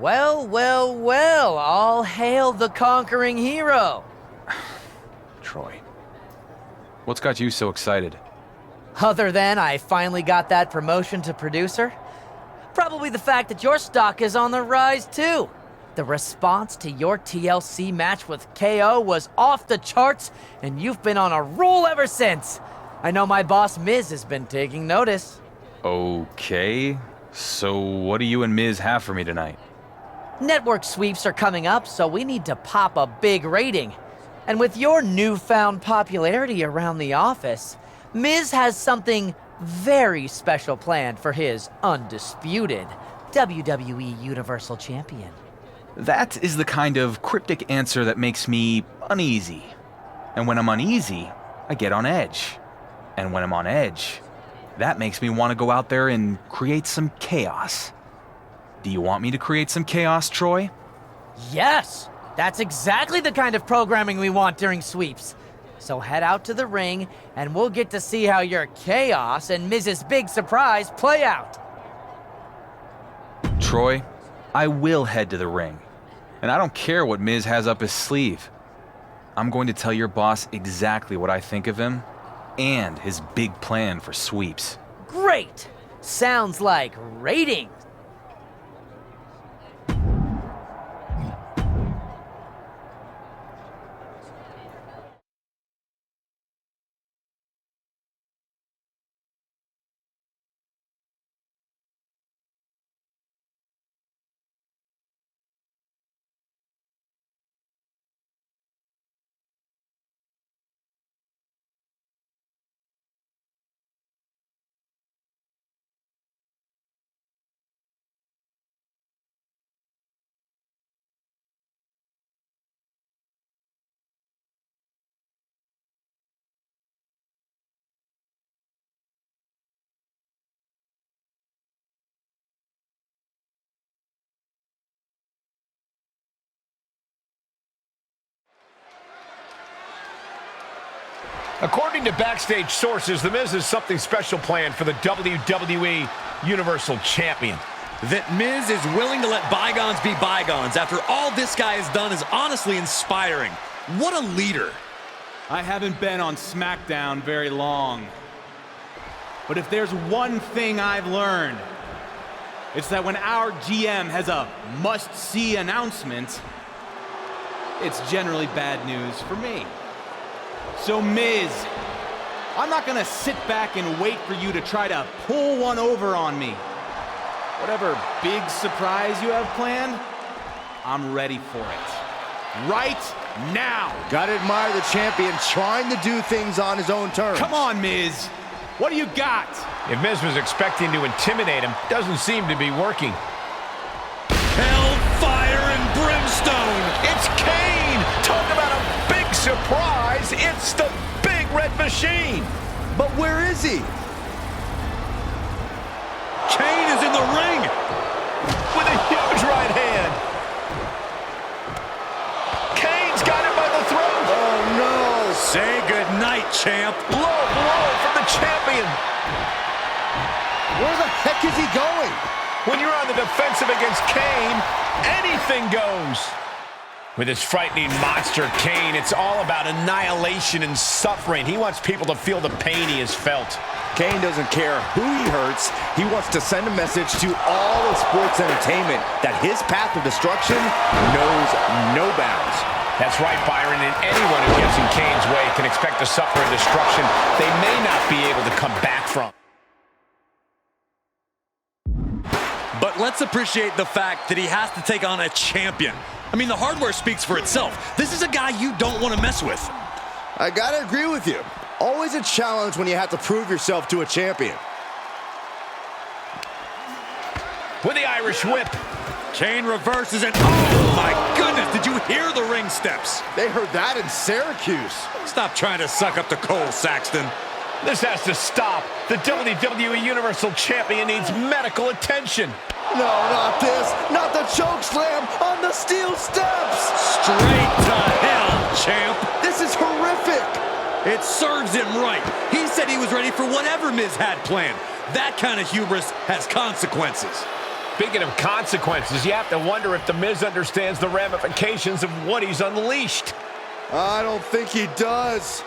Well, well, well, all hail the conquering hero. Troy, what's got you so excited? Other than I finally got that promotion to producer, probably the fact that your stock is on the rise too. The response to your TLC match with KO was off the charts, and you've been on a roll ever since. I know my boss Miz has been taking notice. Okay, so what do you and Miz have for me tonight? Network sweeps are coming up, so we need to pop a big rating. And with your newfound popularity around the office, Miz has something very special planned for his undisputed WWE Universal Champion. That is the kind of cryptic answer that makes me uneasy. And when I'm uneasy, I get on edge. And when I'm on edge, that makes me want to go out there and create some chaos. Do you want me to create some chaos, Troy? Yes! That's exactly the kind of programming we want during sweeps. So head out to the ring, and we'll get to see how your chaos and Miz's big surprise play out. Troy, I will head to the ring. And I don't care what Miz has up his sleeve. I'm going to tell your boss exactly what I think of him and his big plan for sweeps. Great! Sounds like ratings. According to backstage sources, The Miz has something special planned for the WWE Universal Champion. That Miz is willing to let bygones be bygones after all this guy has done is honestly inspiring. What a leader. I haven't been on SmackDown very long. But if there's one thing I've learned, it's that when our GM has a must-see announcement, it's generally bad news for me. So Miz, I'm not gonna sit back and wait for you to try to pull one over on me. Whatever big surprise you have planned, I'm ready for it. Right now. Gotta admire the champion trying to do things on his own terms. Come on, Miz. What do you got? If Miz was expecting to intimidate him, doesn't seem to be working. Hellfire and brimstone. It's Kane! Talk about a big surprise! It's the Big Red Machine! But where is he? Kane is in the ring. With a huge right hand. Kane's got him by the throat. Oh, no. Say goodnight, champ. Low blow from the champion. Where the heck is he going? When you're on the defensive against Kane, anything goes. With his frightening monster, Kane, it's all about annihilation and suffering. He wants people to feel the pain he has felt. Kane doesn't care who he hurts. He wants to send a message to all of sports entertainment that his path of destruction knows no bounds. That's right, Byron, and anyone who gets in Kane's way can expect to suffer a destruction they may not be able to come back from. But let's appreciate the fact that he has to take on a champion. I mean, the hardware speaks for itself. This is a guy you don't want to mess with. I gotta agree with you. Always a challenge when you have to prove yourself to a champion. With the Irish whip. Kane reverses and oh my goodness, did you hear the ring steps? They heard that in Syracuse. Stop trying to suck up the coal, Saxton. This has to stop. The WWE Universal Champion needs medical attention. No, not this. Not the choke slam on the steel steps. Straight to hell, champ. This is horrific. It serves him right. He said he was ready for whatever Miz had planned. That kind of hubris has consequences. Speaking of consequences, you have to wonder if The Miz understands the ramifications of what he's unleashed. I don't think he does.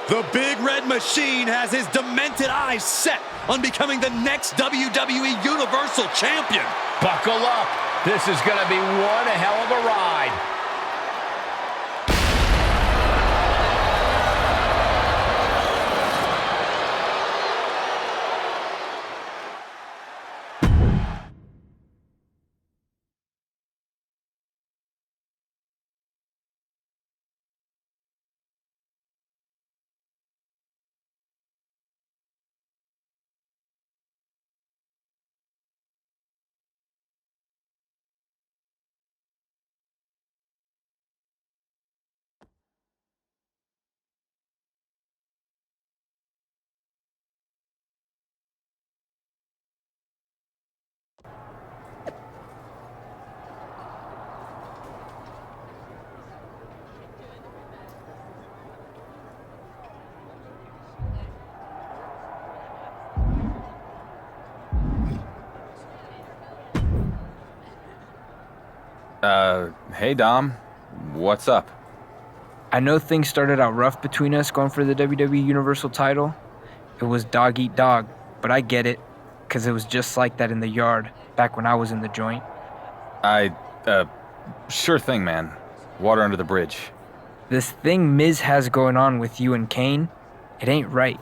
The Big Red Machine has his demented eyes set on becoming the next WWE Universal Champion. Buckle up. This is going to be one hell of a ride. Hey Dom, what's up? I know things started out rough between us going for the WWE Universal title. It was dog eat dog, but I get it, because it was just like that in the yard, back when I was in the joint. Sure thing, man. Water under the bridge. This thing Miz has going on with you and Kane, it ain't right.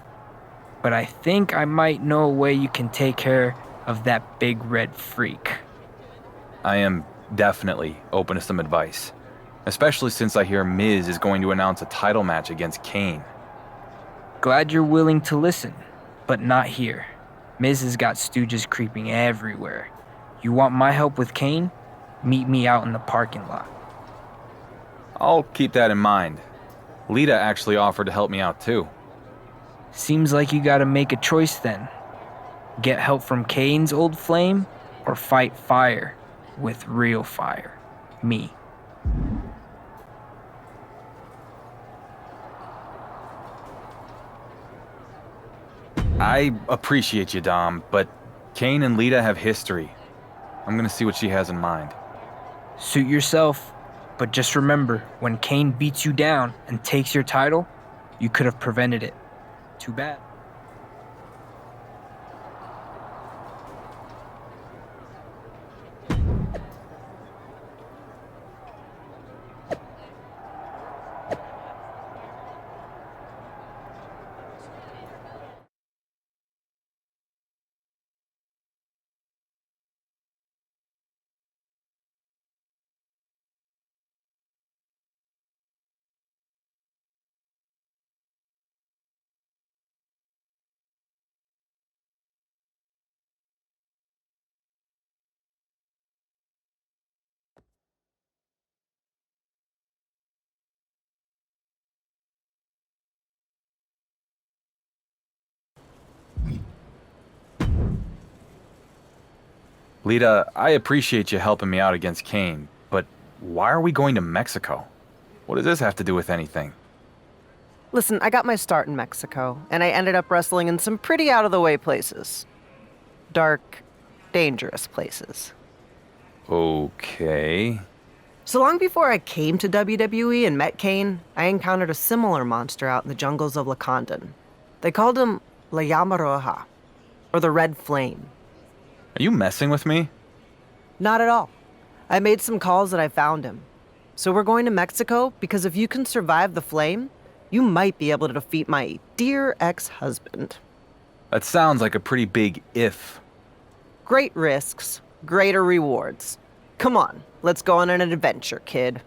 But I think I might know a way you can take care of that big red freak. I am definitely open to some advice, especially since I hear Miz is going to announce a title match against Kane. Glad you're willing to listen, but not here. Miz has got stooges creeping everywhere. You want my help with Kane? Meet me out in the parking lot. I'll keep that in mind. Lita actually offered to help me out too. Seems like you gotta make a choice then. Get help from Kane's old flame, or fight fire with real fire. Me. I appreciate you, Dom, but Kane and Lita have history. I'm gonna see what she has in mind. Suit yourself, but just remember, when Kane beats you down and takes your title, you could have prevented it. Too bad. Lita, I appreciate you helping me out against Kane, but why are we going to Mexico? What does this have to do with anything? Listen, I got my start in Mexico, and I ended up wrestling in some pretty out-of-the-way places. Dark, dangerous places. Okay. So long before I came to WWE and met Kane, I encountered a similar monster out in the jungles of Lacandon. They called him La Llama Roja, or the Red Flame. Are you messing with me? Not at all. I made some calls that I found him. So we're going to Mexico because if you can survive the flame, you might be able to defeat my dear ex-husband. That sounds like a pretty big if. Great risks, greater rewards. Come on, let's go on an adventure, kid.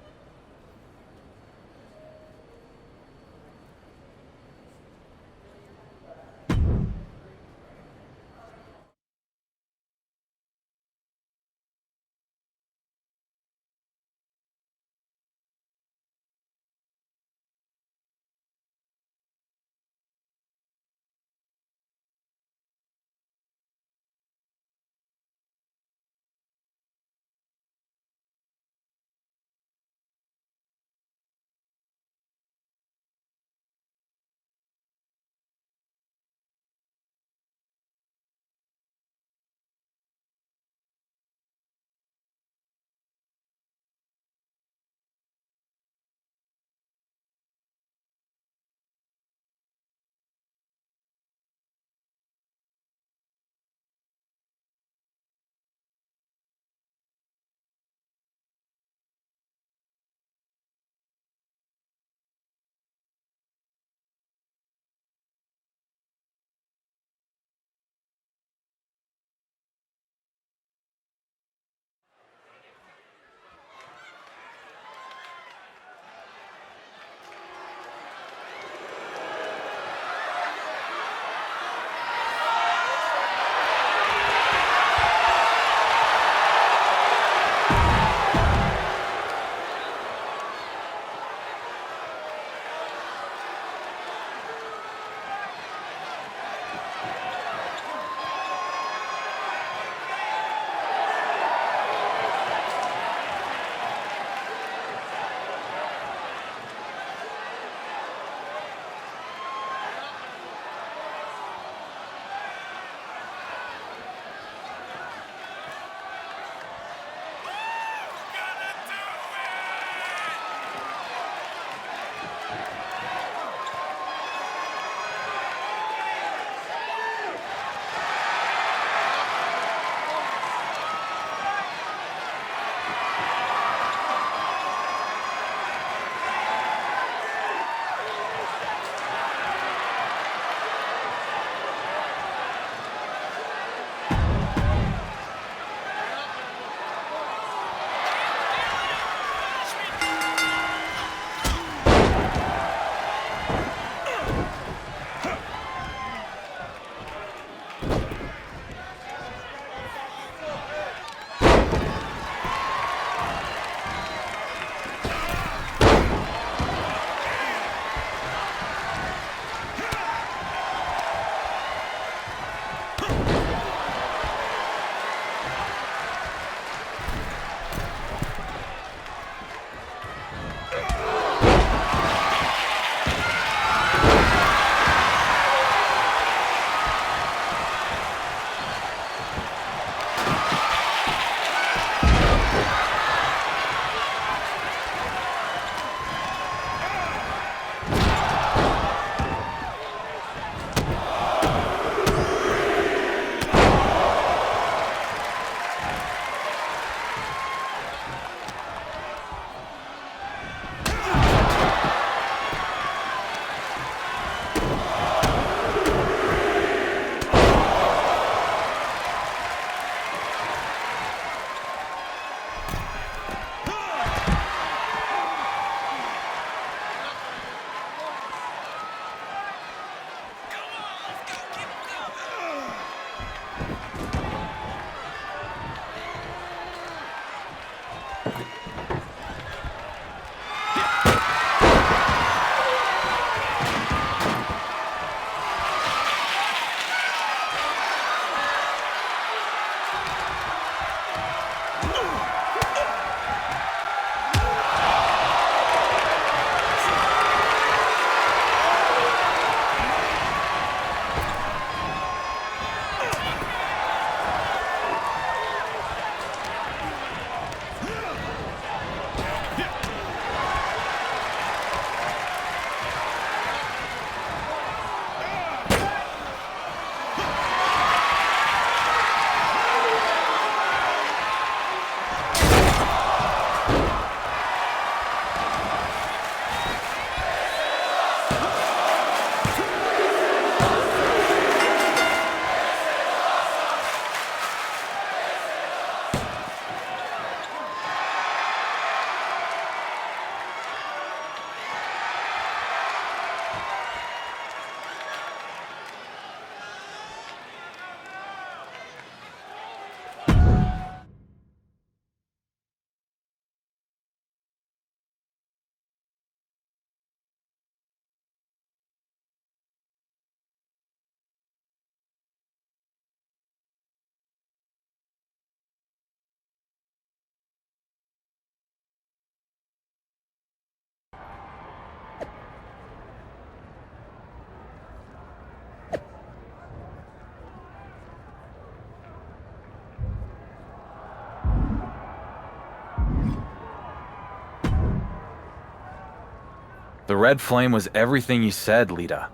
The red flame was everything you said, Lita.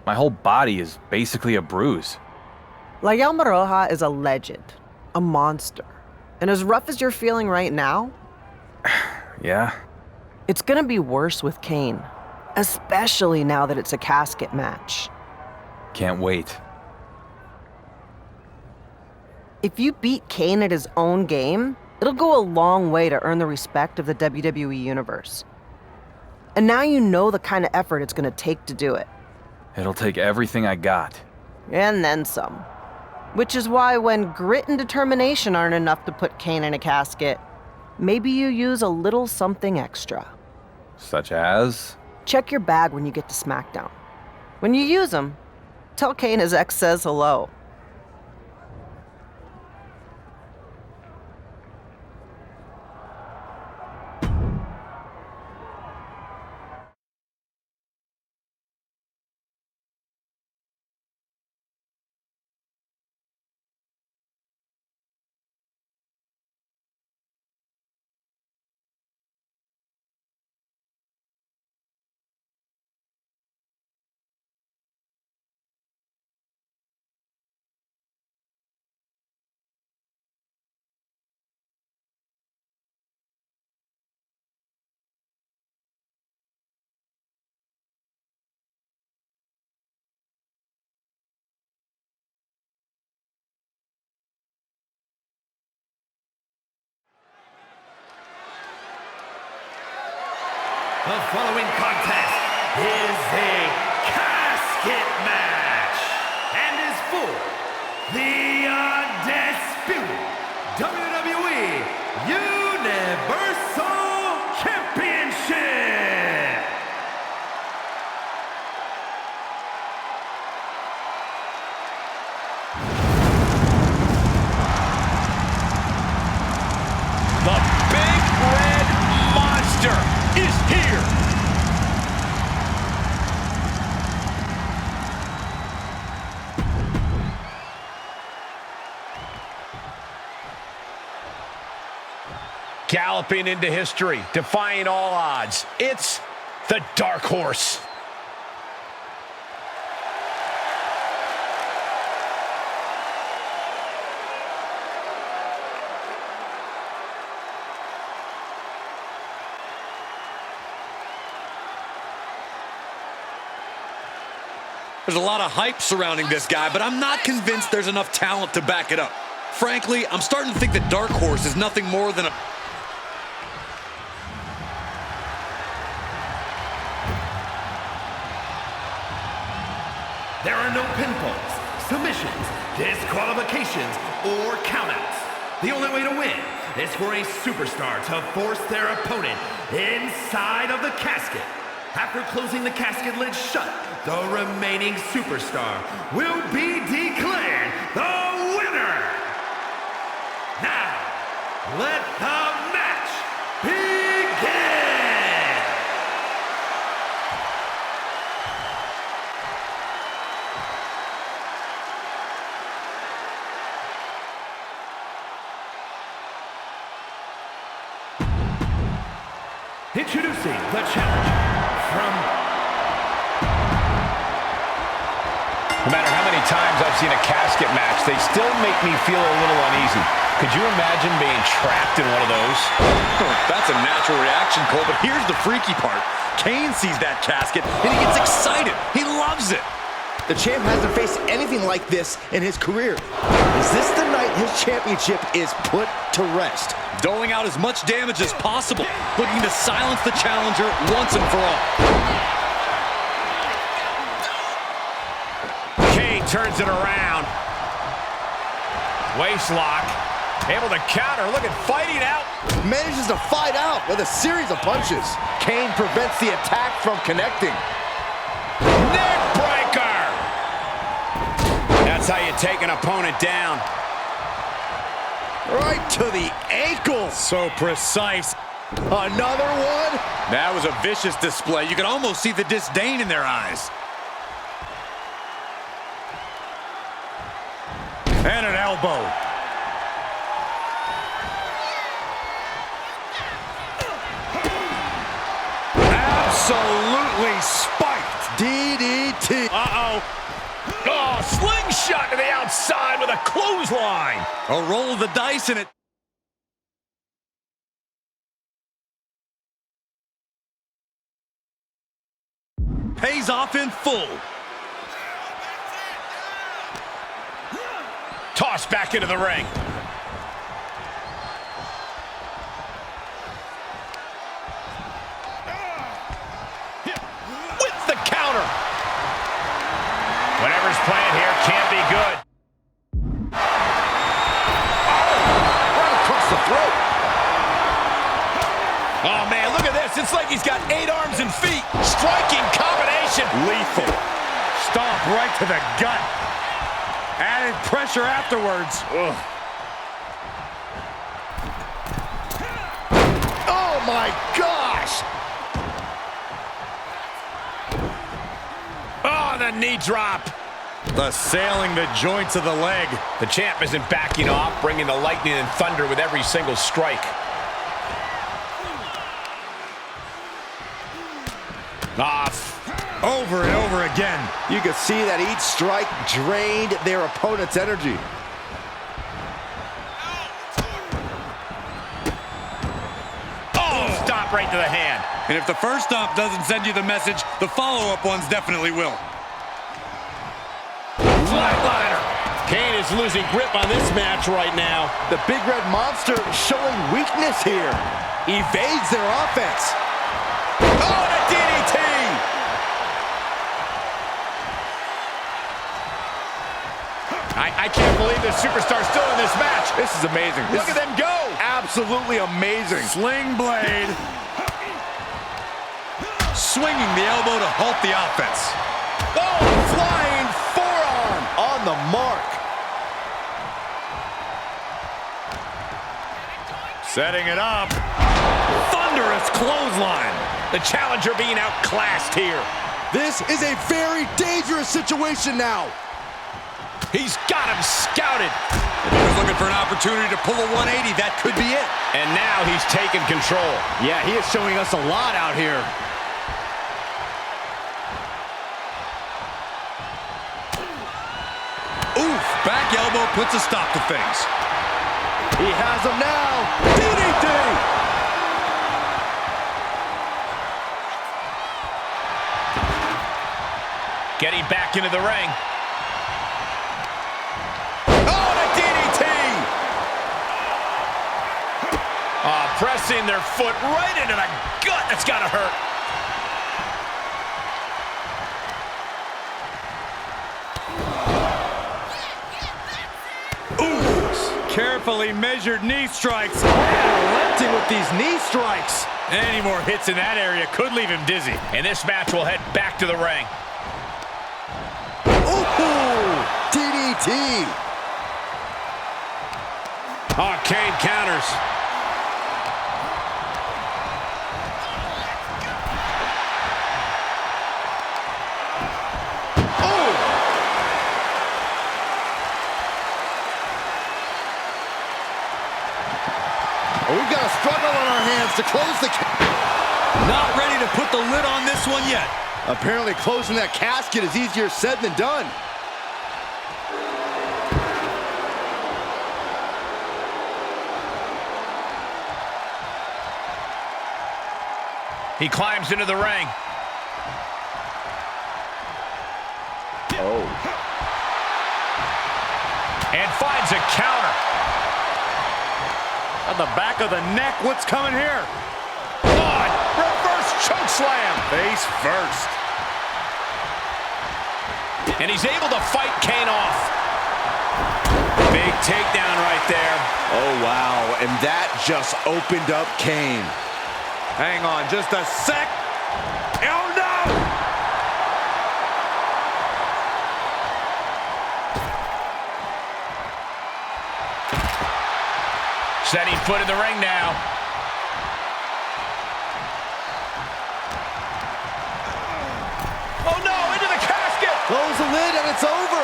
My whole body is basically a bruise. La Llama Roja is a legend, a monster. And as rough as you're feeling right now, Yeah? it's gonna be worse with Kane. Especially now that it's a casket match. Can't wait. If you beat Kane at his own game, it'll go a long way to earn the respect of the WWE Universe. And now you know the kind of effort it's gonna take to do it. It'll take everything I got. And then some. Which is why when grit and determination aren't enough to put Kane in a casket, maybe you use a little something extra. Such as? Check your bag when you get to SmackDown. When you use them, tell Kane his ex says hello. The following contest is a casket match and is for the Undisputed WWE Universal Championship. The Big Red Monster is here. Galloping into history, defying all odds, it's the Dark Horse. There's a lot of hype surrounding this guy, but I'm not convinced there's enough talent to back it up. Frankly, I'm starting to think that Dark Horse is nothing more than a... There are no pinfalls, submissions, disqualifications, or countouts. The only way to win is for a superstar to force their opponent inside of the casket. After closing the casket lid shut, the remaining superstar will be declared the winner. Now, let the match begin! Introducing the challenger from... No matter how many times I've seen a casket match, they still make me feel a little uneasy. Could you imagine being trapped in one of those? That's a natural reaction, Cole, but here's the freaky part. Kane sees that casket, and he gets excited. He loves it. The champ hasn't faced anything like this in his career. Is this the night his championship is put to rest? Doling out as much damage as possible, looking to silence the challenger once and for all. Kane turns it around. Waist lock. Able to counter. Look at fighting out. Manages to fight out with a series of punches. Kane prevents the attack from connecting. Neck breaker. That's how you take an opponent down. Right to the ankle. So precise. Another one. That was a vicious display. You could almost see the disdain in their eyes. And an elbow. Absolutely spiked. DDT. Uh-oh. Oh, slingshot to the outside with a clothesline. A roll of the dice in it. Pays off in full. Tossed back into the ring. With the counter. Whatever's playing here can't be good. Right across the throat. Oh, man, look at this. It's like he's got 8 arms and feet. Striking combination. Lethal. Stomp right to the gut. Added pressure afterwards. Ugh. Oh, my gosh. Oh, the knee drop. Assailing the joints of the leg. The champ isn't backing off, bringing the lightning and thunder with every single strike. Off. Over and over again. You can see that each strike drained their opponent's energy. Oh, stop right to the hand. And if the first stomp doesn't send you the message, the follow-up ones definitely will. Flatliner. Kane is losing grip on this match right now. The Big Red Monster showing weakness here. Evades their offense. Oh, and a DDT. I can't believe this superstar's still in this match. This is amazing. Look at them go. Absolutely amazing. Sling blade. Swinging the elbow to halt the offense. Oh, flying forearm. On the mark. Setting it up. Thunderous clothesline. The challenger being outclassed here. This is a very dangerous situation now. He's got him scouted. If he was looking for an opportunity to pull a 180, that could be it. And now he's taking control. Yeah, he is showing us a lot out here. Oof, back elbow puts a stop to things. He has him now. DDT! Getting back into the ring. Pressing their foot right into the gut. That's got to hurt. Ooh. carefully measured knee strikes. Relenting with these knee strikes. Any more hits in that area could leave him dizzy. And this match will head back to the ring. Ooh, DDT. Oh, Kane counters. We've got a struggle on our hands to close the... Not ready to put the lid on this one yet. Apparently closing that casket is easier said than done. He climbs into the ring. Oh. And finds a counter. On the back of the neck, what's coming here? On, reverse choke slam. Face first. And he's able to fight Kane off. Big takedown right there. Oh, wow. And that just opened up Kane. Hang on just a sec. Oh, no! Setting foot in the ring now. Oh, no, into the casket. Close the lid and it's over.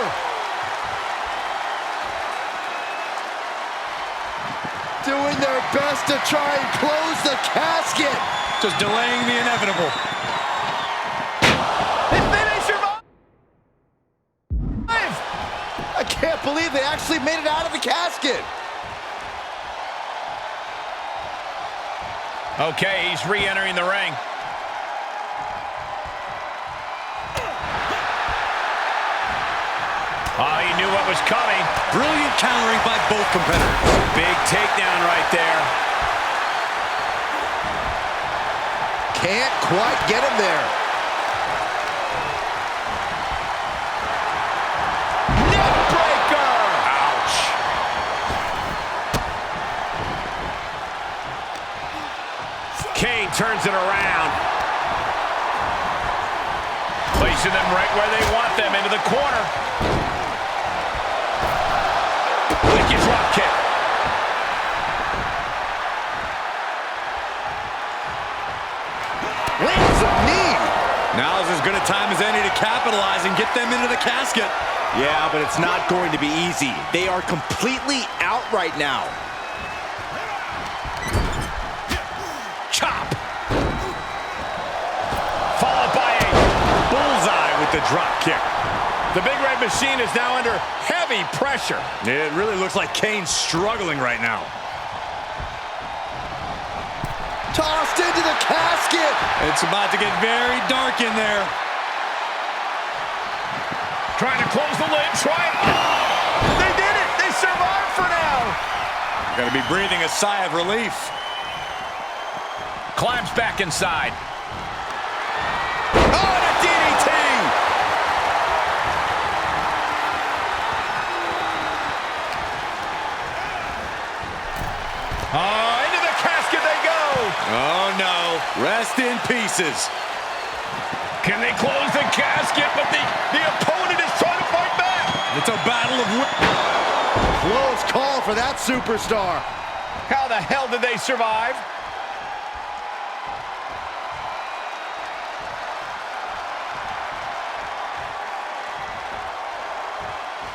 Doing their best to try and close the casket. Just delaying the inevitable. I can't believe they actually made it out of the casket. Okay, he's re-entering the ring. Oh, he knew what was coming. Brilliant countering by both competitors. Big takedown right there. Can't quite get him there. Neck breaker! Ouch. Kane turns it around. Placing them right where they want them, into the corner. Wicked drop kick. Lands a knee. Now is as good a time as any to capitalize and get them into the casket. Yeah, but it's not going to be easy. They are completely out right now. Chop. Followed by a bullseye with the drop kick. The Big Red Machine is now under heavy pressure. It really looks like Kane's struggling right now. Tossed into the casket. It's about to get very dark in there. Trying to close the lid, Oh! They did it! They survived for now! Got to be breathing a sigh of relief. Climbs back inside. Oh, and a DDT! Oh, into the casket they go! Oh, no. Rest in pieces. Can they close the casket? But the opponent is trying to fight back! It's a battle of... Close call for that superstar. How the hell did they survive?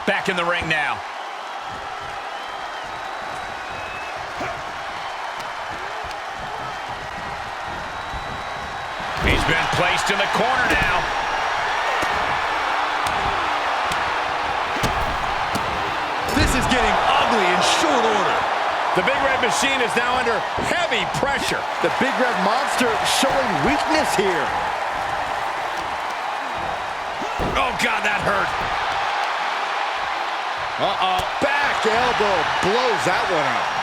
Back in the ring now. He's been placed in the corner now. This is getting ugly in short order. The Big Red Machine is now under heavy pressure. The Big Red Monster showing weakness here. Oh, God, that hurt. Uh-oh. Back elbow blows that one out.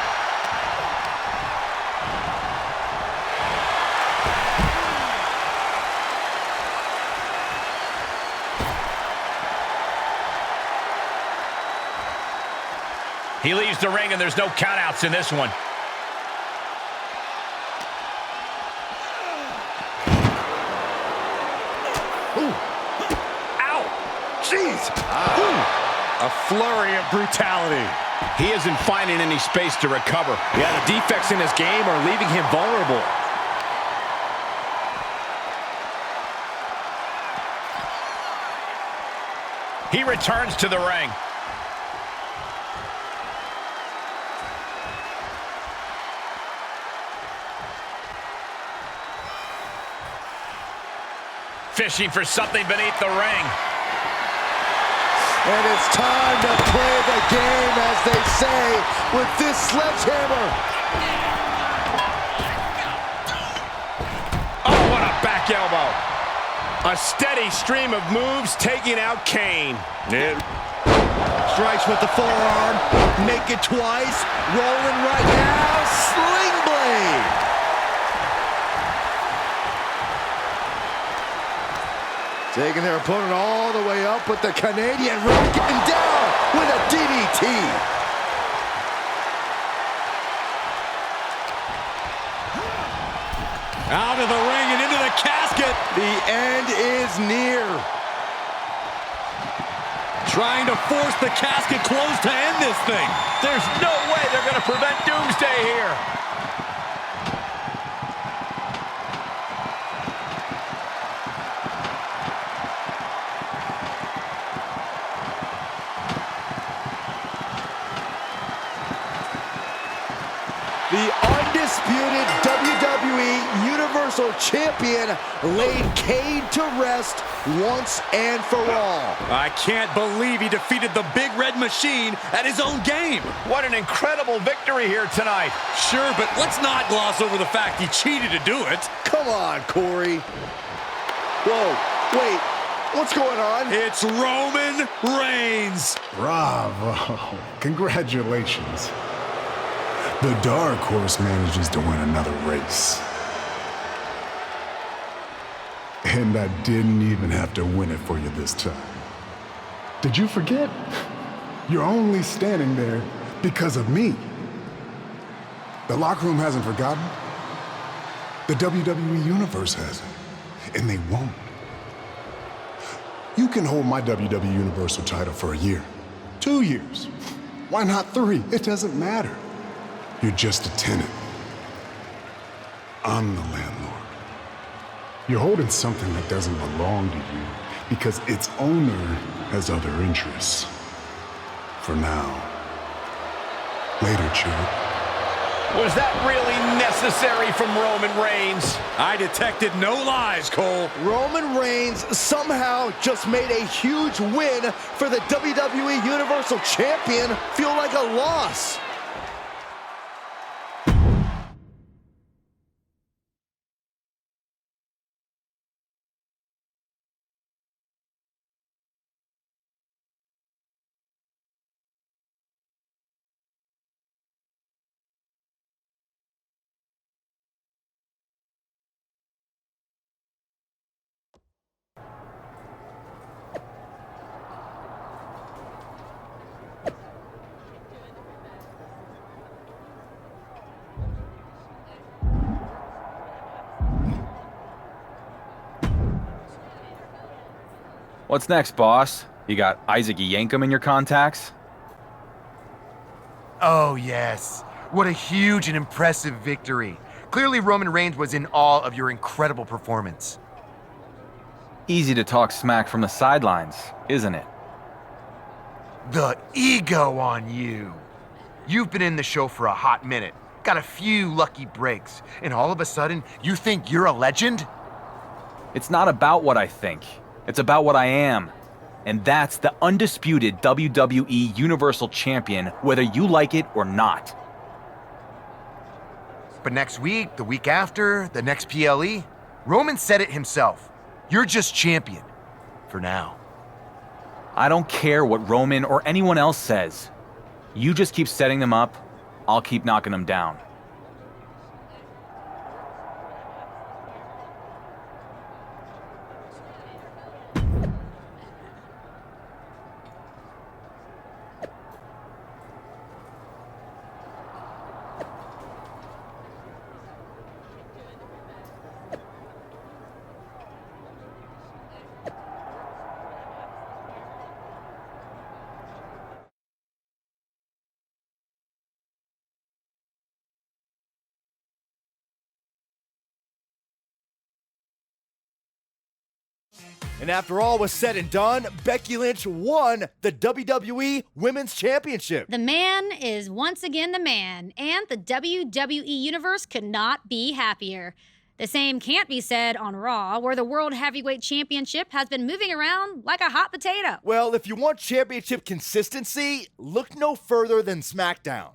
He leaves the ring, and there's no countouts in this one. Ooh. Ow! Jeez! A flurry of brutality. He isn't finding any space to recover. Yeah, the defects in his game are leaving him vulnerable. He returns to the ring. Fishing for something beneath the ring. And it's time to play the game, as they say, with this sledgehammer. Oh, what a back elbow. A steady stream of moves taking out Kane. Strikes with the forearm. Make it twice. Rolling right now. Sling blade. Taking their opponent all the way up, but the Canadian really getting down with a DDT. Out of the ring and into the casket. The end is near. Trying to force the casket closed to end this thing. There's no way they're going to prevent Doomsday here. The undisputed WWE Universal Champion laid Kane to rest once and for all. I can't believe he defeated the Big Red Machine at his own game. What an incredible victory here tonight. Sure, but let's not gloss over the fact he cheated to do it. Come on, Corey. Whoa, wait, what's going on? It's Roman Reigns. Bravo. Congratulations. The Dark Horse manages to win another race. And I didn't even have to win it for you this time. Did you forget? You're only standing there because of me. The locker room hasn't forgotten. The WWE Universe hasn't. And they won't. You can hold my WWE Universal title for a year, 2 years. Why not 3? It doesn't matter. You're just a tenant. I'm the landlord. You're holding something that doesn't belong to you because its owner has other interests. For now. Later, Chuck. Was that really necessary from Roman Reigns? I detected no lies, Cole. Roman Reigns somehow just made a huge win for the WWE Universal Champion feel like a loss. What's next, boss? You got Isaac Yankem in your contacts? Oh, yes. What a huge and impressive victory. Clearly, Roman Reigns was in awe of your incredible performance. Easy to talk smack from the sidelines, isn't it? The ego on you. You've been in the show for a hot minute, got a few lucky breaks, and all of a sudden, you think you're a legend? It's not about what I think. It's about what I am. And that's the undisputed WWE Universal Champion, whether you like it or not. But next week, the week after, the next PLE, Roman said it himself. You're just champion. For now. I don't care what Roman or anyone else says. You just keep setting them up, I'll keep knocking them down. And after all was said and done, Becky Lynch won the WWE Women's Championship. The man is once again the man, and the WWE Universe could not be happier. The same can't be said on Raw, where the World Heavyweight Championship has been moving around like a hot potato. Well, if you want championship consistency, look no further than SmackDown.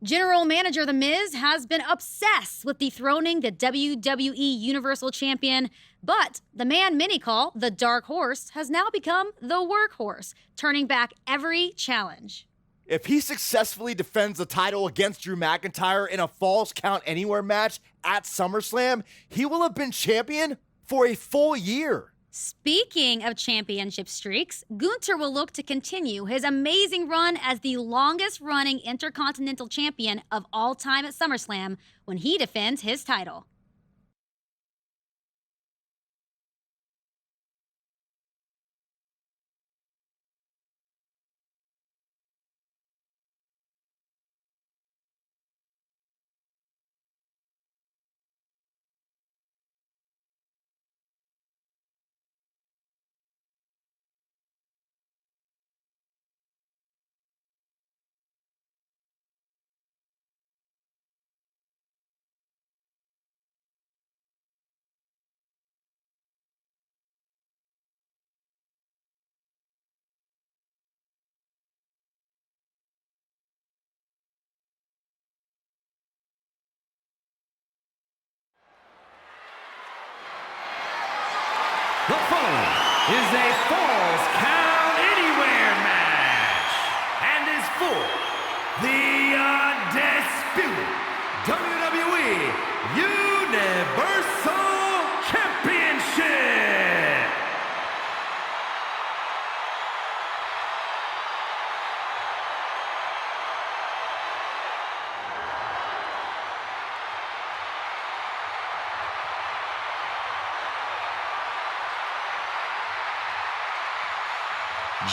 General Manager The Miz has been obsessed with dethroning the WWE Universal Champion, but the man many call the Dark Horse has now become the Workhorse, turning back every challenge. If he successfully defends the title against Drew McIntyre in a Falls Count Anywhere match at SummerSlam, he will have been champion for a full year. Speaking of championship streaks, Gunther will look to continue his amazing run as the longest-running Intercontinental Champion of all time at SummerSlam when he defends his title. The following is a Falls Count Anywhere match and is for the Undisputed WWE Universal Championship.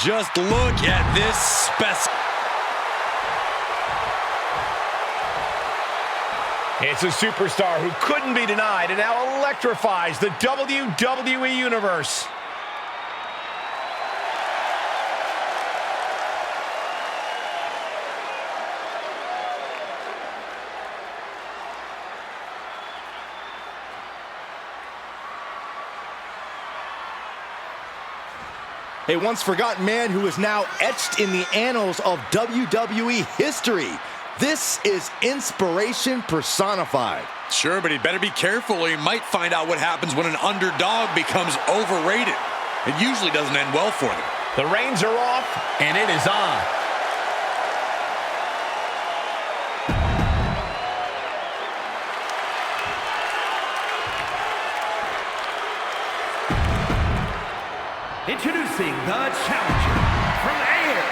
Just look at this specimen. It's a superstar who couldn't be denied and now electrifies the WWE Universe. A once forgotten man who is now etched in the annals of WWE history. This is inspiration personified. Sure, but he better be careful or he might find out what happens when an underdog becomes overrated. It usually doesn't end well for them. The reins are off, and it is on. Introducing the challenger from air.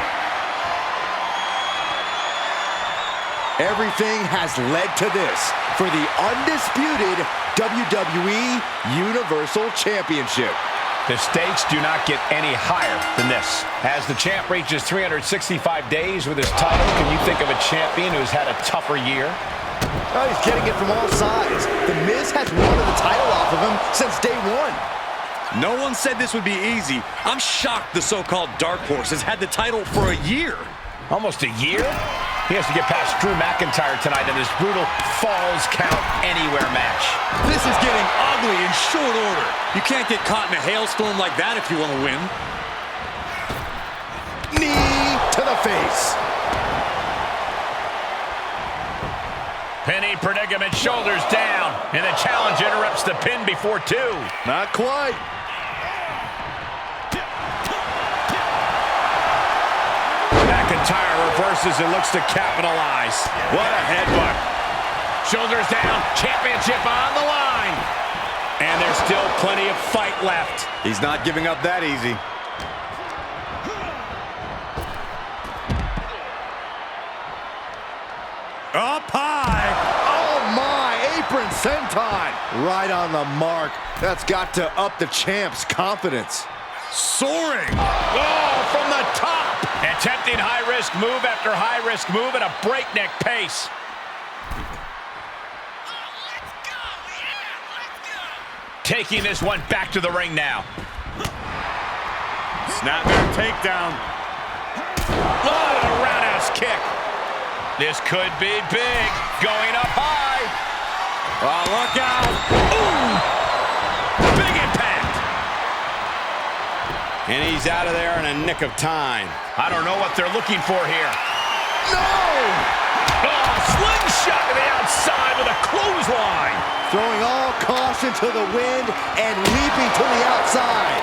Everything has led to this for the undisputed WWE Universal Championship. The stakes do not get any higher than this. As the champ reaches 365 days with his title, can you think of a champion who's had a tougher year? Oh, he's getting it from all sides. The Miz has wanted the title off of him since day one. No one said this would be easy. I'm shocked the so-called Dark Horse has had the title for a year. Almost a year? He has to get past Drew McIntyre tonight in this brutal Falls Count Anywhere match. This is getting ugly in short order. You can't get caught in a hailstorm like that if you want to win. Knee to the face. Penny predicament, shoulders down, and the challenge interrupts the pin before two. Not quite. McIntyre reverses and looks to capitalize. What a headbutt. Shoulders down, championship on the line. And there's still plenty of fight left. He's not giving up that easy. Up high. Oh my, apron senton. Right on the mark. That's got to up the champ's confidence. Soaring. Oh, from the top. Attempting high-risk move after high-risk move at a breakneck pace. Taking this one back to the ring now. Snapmare takedown. Oh, a roundhouse kick. This could be big. Going up high. Oh, look out. Ooh. Big impact. And he's out of there in a nick of time. I don't know what they're looking for here. No! Oh, slingshot to the outside with a clothesline. Throwing all caution to the wind and leaping to the outside.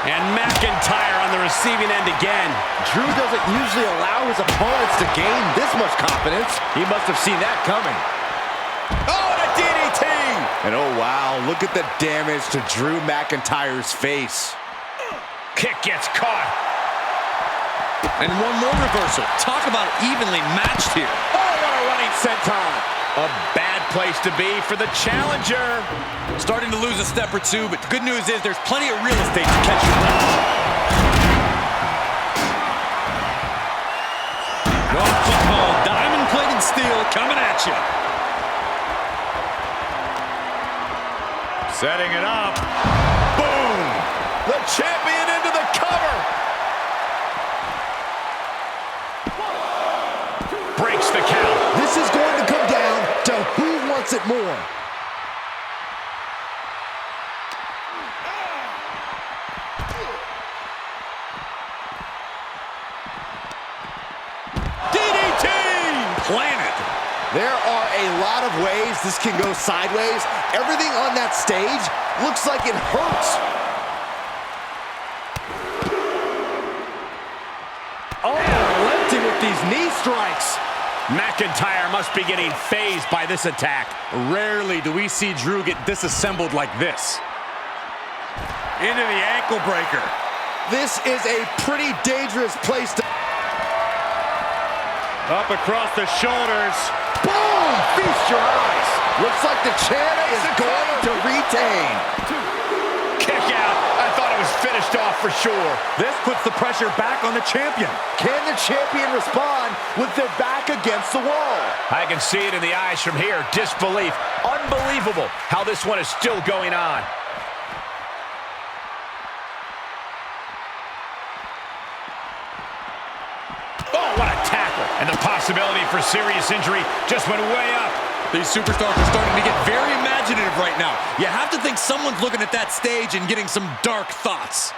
And McIntyre on the receiving end again. Drew doesn't usually allow his opponents to gain this much confidence. He must have seen that coming. Oh, and a DDT! And oh wow, look at the damage to Drew McIntyre's face. Kick gets caught. And one more reversal. Talk about evenly matched here. Oh, what a running senton. A bad place to be for the challenger. Starting to lose a step or two, but the good news is there's plenty of real estate to catch your breath. Oh, diamond-plated steel coming at you. Setting it up. Boom! The champion into the cover. Breaks the count. This is going to come down to who wants it more. DDT! Planted. There are a lot of ways this can go sideways. Everything on that stage looks like it hurts. Oh, lefty with these knee strikes. McIntyre must be getting phased by this attack. Rarely do we see Drew get disassembled like this. Into the ankle breaker. This is a pretty dangerous place to... Up across the shoulders. Boom! Feast your eyes. Looks like the champ is going to retain. Kick out. I thought it was finished off for sure. This puts the pressure back on the champion. Can the champion respond with their back against the wall? I can see it in the eyes from here. Disbelief. Unbelievable how this one is still going on. Oh, what a tackle. And the possibility for serious injury just went way up. These superstars are starting to get very imaginative right now. You have to think someone's looking at that stage and getting some dark thoughts.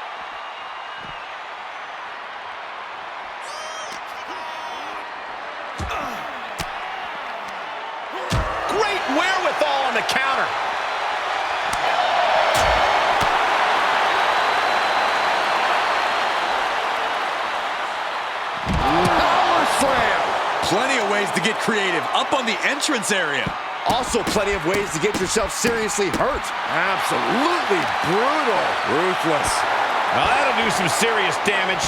Great wherewithal on the counter. Power slam. Plenty of ways to get creative. Up on the entrance area. Also plenty of ways to get yourself seriously hurt. Absolutely brutal. Ruthless. Well, that'll do some serious damage.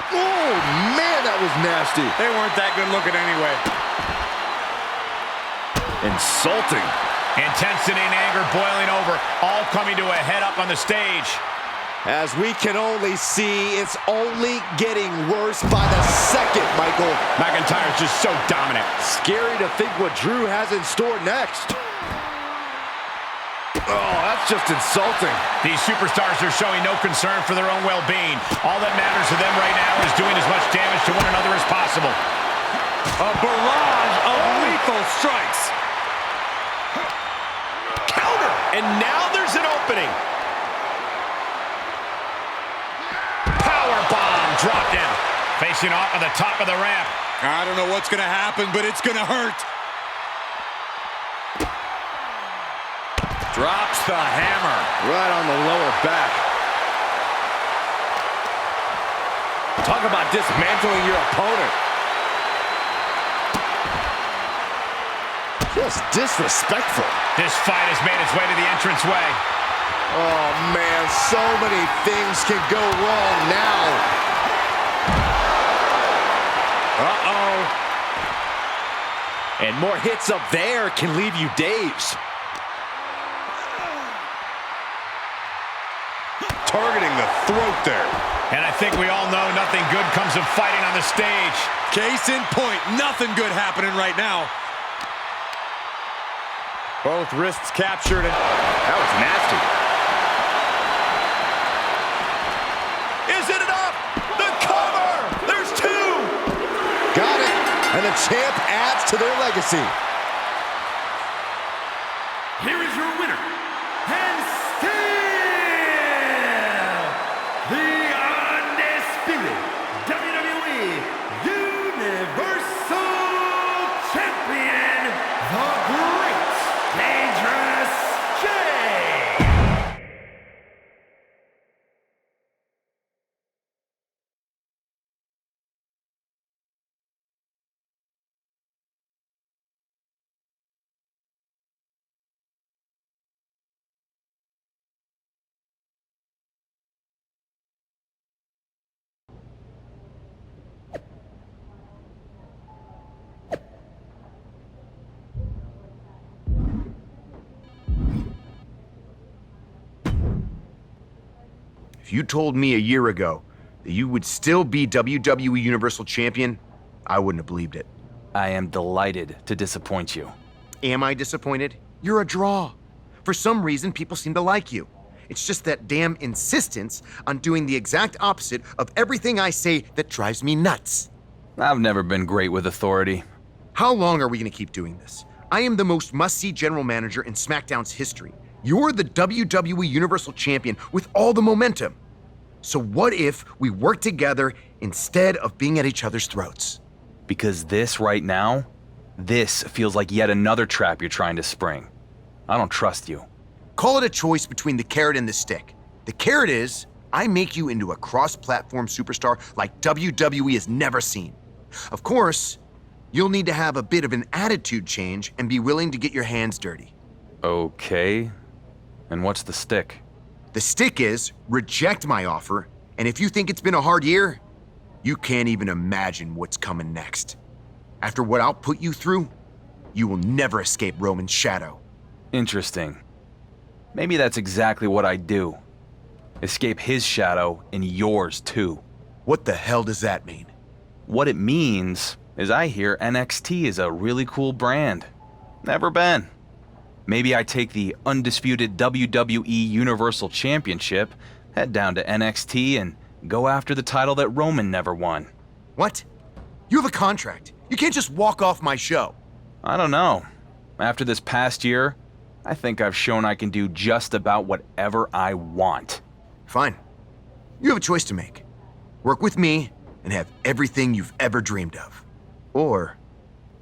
Oh, man, that was nasty. They weren't that good looking anyway. Insulting. Intensity and anger boiling over, all coming to a head up on the stage. As we can only see, it's only getting worse by the second, Michael. McIntyre's just so dominant. Scary to think what Drew has in store next. Oh, that's just insulting. These superstars are showing no concern for their own well-being. All that matters to them right now is doing as much damage to one another as possible. A barrage of lethal strikes. Counter! And now there's an opening. Dropped him. Facing off at the top of the ramp. I don't know what's going to happen, but it's going to hurt. Drops the hammer. Right on the lower back. Talk about dismantling your opponent. Just disrespectful. This fight has made its way to the entranceway. Oh, man, so many things can go wrong now. Uh-oh. And more hits up there can leave you dazed. Targeting the throat there. And I think we all know nothing good comes of fighting on the stage. Case in point, nothing good happening right now. Both wrists captured, and that was nasty. set it up. The cover. There's two. Got it. And the champ adds to their legacy. Here is your winner, and still the undisputed WWE Universal Champion, the Great Dangerous Jay. If you told me a year ago that you would still be WWE Universal Champion, I wouldn't have believed it. I am delighted to disappoint you. Am I disappointed? You're a draw. For some reason, people seem to like you. It's just that damn insistence on doing the exact opposite of everything I say that drives me nuts. I've never been great with authority. How long are we going to keep doing this? I am the most must-see general manager in SmackDown's history. You're the WWE Universal Champion with all the momentum. So what if we work together instead of being at each other's throats? Because this right now, this feels like yet another trap you're trying to spring. I don't trust you. Call it a choice between the carrot and the stick. The carrot is, I make you into a cross-platform superstar like WWE has never seen. Of course, you'll need to have a bit of an attitude change and be willing to get your hands dirty. Okay. And what's the stick? The stick is, reject my offer, and if you think it's been a hard year, you can't even imagine what's coming next. After what I'll put you through, you will never escape Roman's shadow. Interesting. Maybe that's exactly what I do. Escape his shadow and yours too. What the hell does that mean? What it means is I hear NXT is a really cool brand. Never been. Maybe I take the undisputed WWE Universal Championship, head down to NXT, and go after the title that Roman never won. What? You have a contract. You can't just walk off my show. I don't know. After this past year, I think I've shown I can do just about whatever I want. Fine. You have a choice to make. Work with me and have everything you've ever dreamed of. Or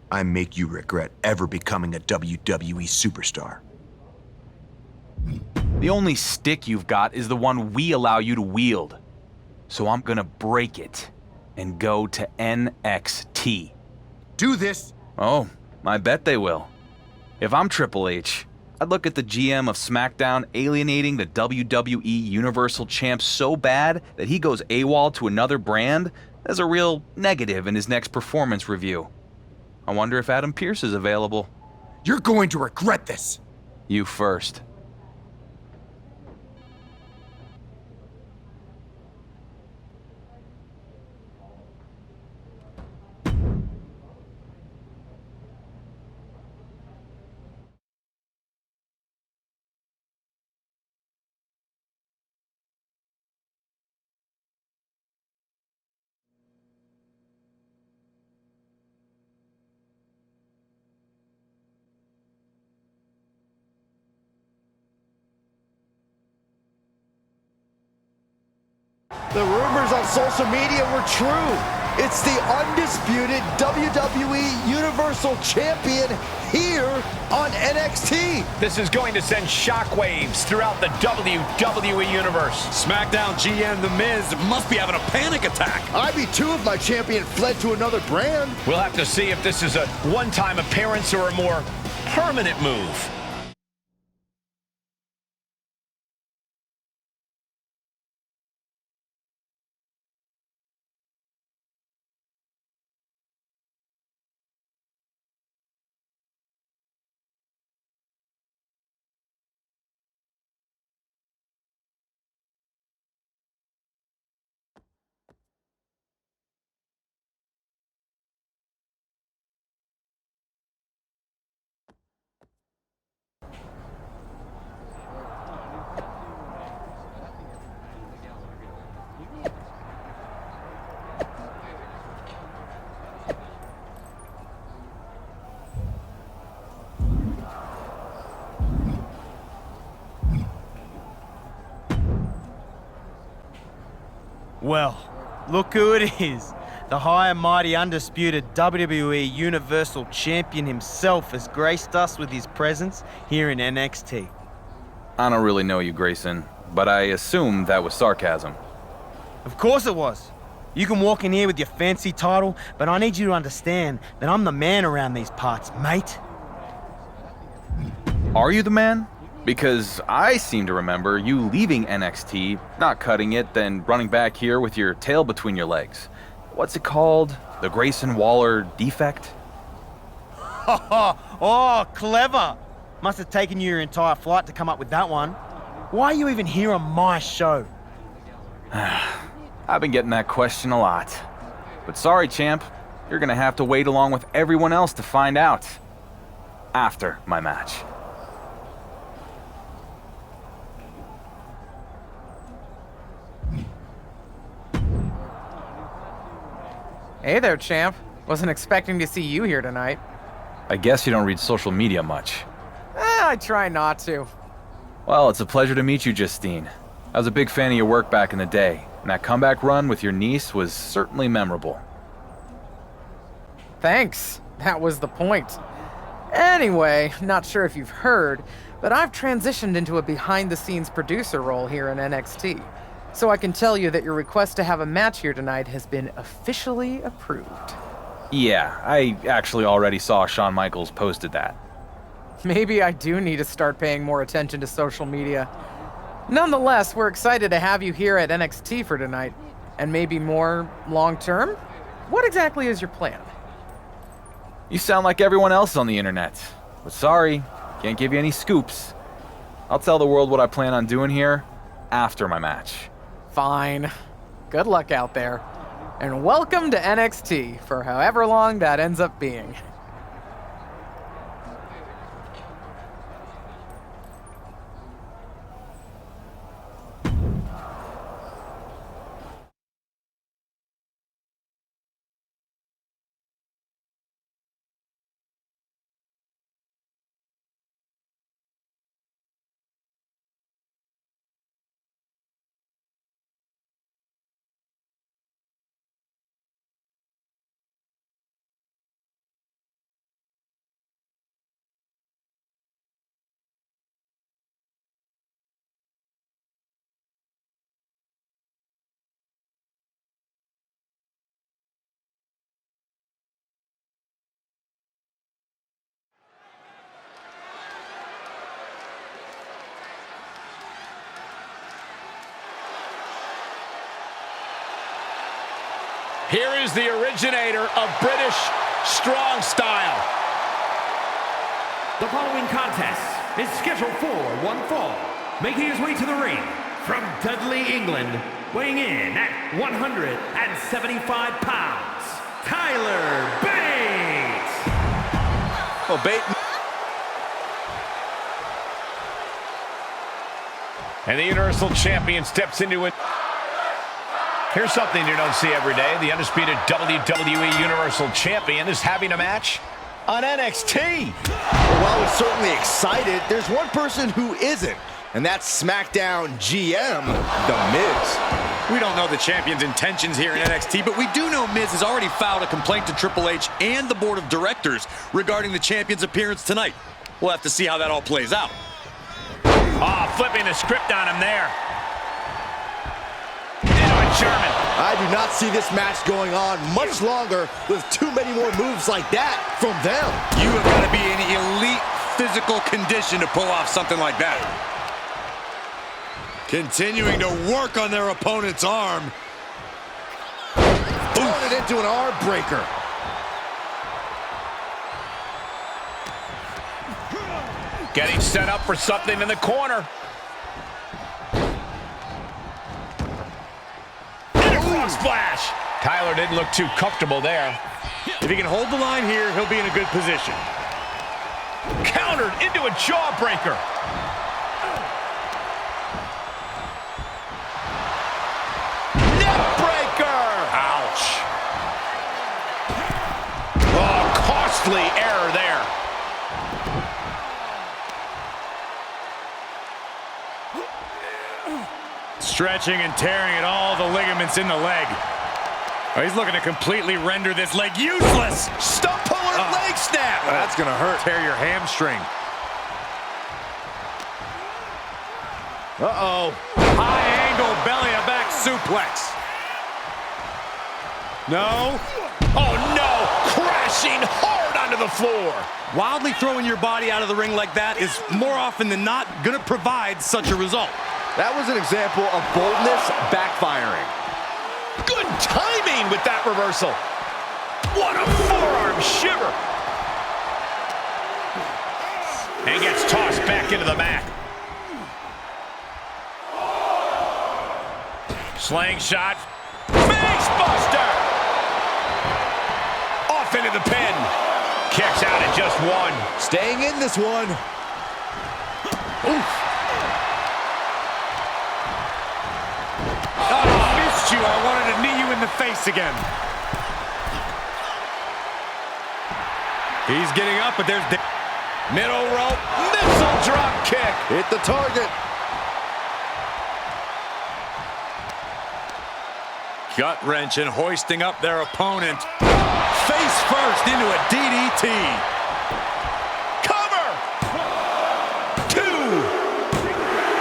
I make you regret ever becoming a WWE superstar. The only stick you've got is the one we allow you to wield. So I'm gonna break it and go to NXT. Do this. Oh, I bet they will. If I'm Triple H, I'd look at the GM of SmackDown alienating the WWE Universal Champ so bad that he goes AWOL to another brand as a real negative in his next performance review. I wonder if Adam Pearce is available. You're going to regret this. You first. The rumors on social media were true. It's the undisputed WWE Universal Champion here on NXT. This is going to send shockwaves throughout the WWE Universe. SmackDown GM The Miz must be having a panic attack. I'd be too if my champion fled to another brand. We'll have to see if this is a one-time appearance or a more permanent move. Well, look who it is. The high and mighty undisputed WWE Universal Champion himself has graced us with his presence here in NXT. I don't really know you, Grayson, but I assume that was sarcasm. Of course it was. You can walk in here with your fancy title, but I need you to understand that I'm the man around these parts, mate. Are you the man? Because I seem to remember you leaving NXT, not cutting it, then running back here with your tail between your legs. What's it called? The Grayson Waller defect? Oh, clever. Must have taken you your entire flight to come up with that one. Why are you even here on my show? I've been getting that question a lot. But sorry, champ. You're gonna have to wait along with everyone else to find out. After my match. Hey there, champ. Wasn't expecting to see you here tonight. I guess you don't read social media much. I try not to. Well, it's a pleasure to meet you, Justine. I was a big fan of your work back in the day, and that comeback run with your niece was certainly memorable. Thanks. That was the point. Anyway, not sure if you've heard, but I've transitioned into a behind-the-scenes producer role here in NXT. So I can tell you that your request to have a match here tonight has been officially approved. Yeah, I actually already saw Shawn Michaels posted that. Maybe I do need to start paying more attention to social media. Nonetheless, we're excited to have you here at NXT for tonight. And maybe more long-term? What exactly is your plan? You sound like everyone else on the internet. But sorry, can't give you any scoops. I'll tell the world what I plan on doing here after my match. Fine. Good luck out there. And welcome to NXT for however long that ends up being. Here is the originator of British strong style. The following contest is scheduled for one fall. Making his way to the ring from Dudley, England, weighing in at 175 pounds, Tyler Bate. Well, Bate. And the Universal Champion steps into it. Here's something you don't see every day. The undisputed WWE Universal Champion is having a match on NXT. Well, while we're certainly excited, there's one person who isn't, and that's SmackDown GM, The Miz. We don't know the champion's intentions here in NXT, but we do know Miz has already filed a complaint to Triple H and the board of directors regarding the champion's appearance tonight. We'll have to see how that all plays out. Oh, flipping the script on him there. German. I do not see this match going on much longer with too many more moves like that from them. You have got to be in elite physical condition to pull off something like that. Continuing to work on their opponent's arm. Throwing it into an arm breaker. Getting set up for something in the corner. Splash. Tyler didn't look too comfortable there. If he can hold the line here, he'll be in a good position. Countered into a jawbreaker. Neckbreaker. Ouch. Oh, costly error there. Stretching and tearing at all the ligaments in the leg. Oh, he's looking to completely render this leg useless. Stump puller leg snap. Oh, that's gonna hurt. Tear your hamstring. Uh-oh. High angle belly to back suplex. No. Oh no! Crashing hard onto the floor. Wildly throwing your body out of the ring like that is more often than not gonna provide such a result. That was an example of boldness backfiring. Good timing with that reversal. What a forearm shiver. And gets tossed back into the mat. Slingshot. Face buster. Off into the pin. Kicks out at just one. Staying in this one. Oof. Oh, I missed you. I wanted to knee you in the face again. He's getting up, but there's the middle rope. Missile drop kick. Hit the target. Gut wrench and hoisting up their opponent. Face first into a DDT. Cover! 2!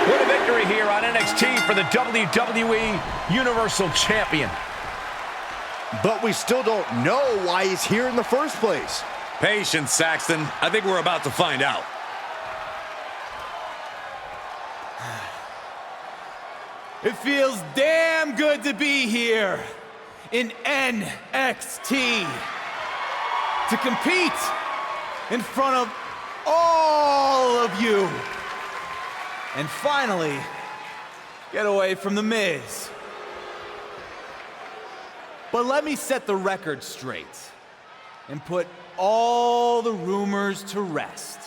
What a victory here on NXT for the WWE Universal Champion. But we still don't know why he's here in the first place. Patience, Saxton. I think we're about to find out. It feels damn good to be here in NXT. To compete in front of all of you. And finally, get away from The Miz. But let me set the record straight and put all the rumors to rest.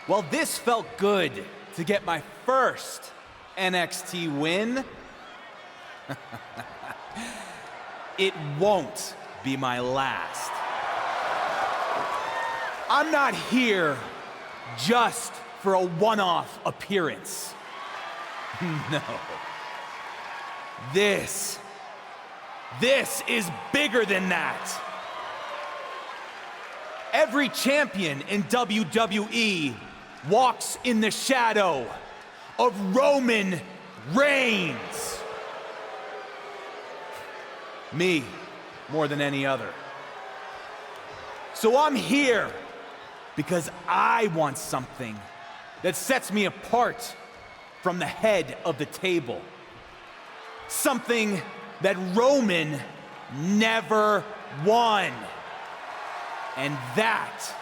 While this felt good to get my first NXT win, it won't be my last. I'm not here just for a one-off appearance. No. This is bigger than that. Every champion in WWE walks in the shadow of Roman Reigns. Me, more than any other. So I'm here because I want something that sets me apart from the head of the table. Something that Roman never won. And that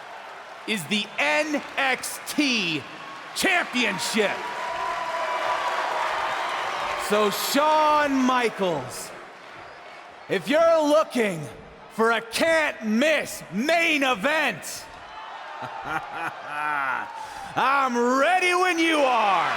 is the NXT Championship. So Shawn Michaels, if you're looking for a can't-miss main event, I'm ready when you are.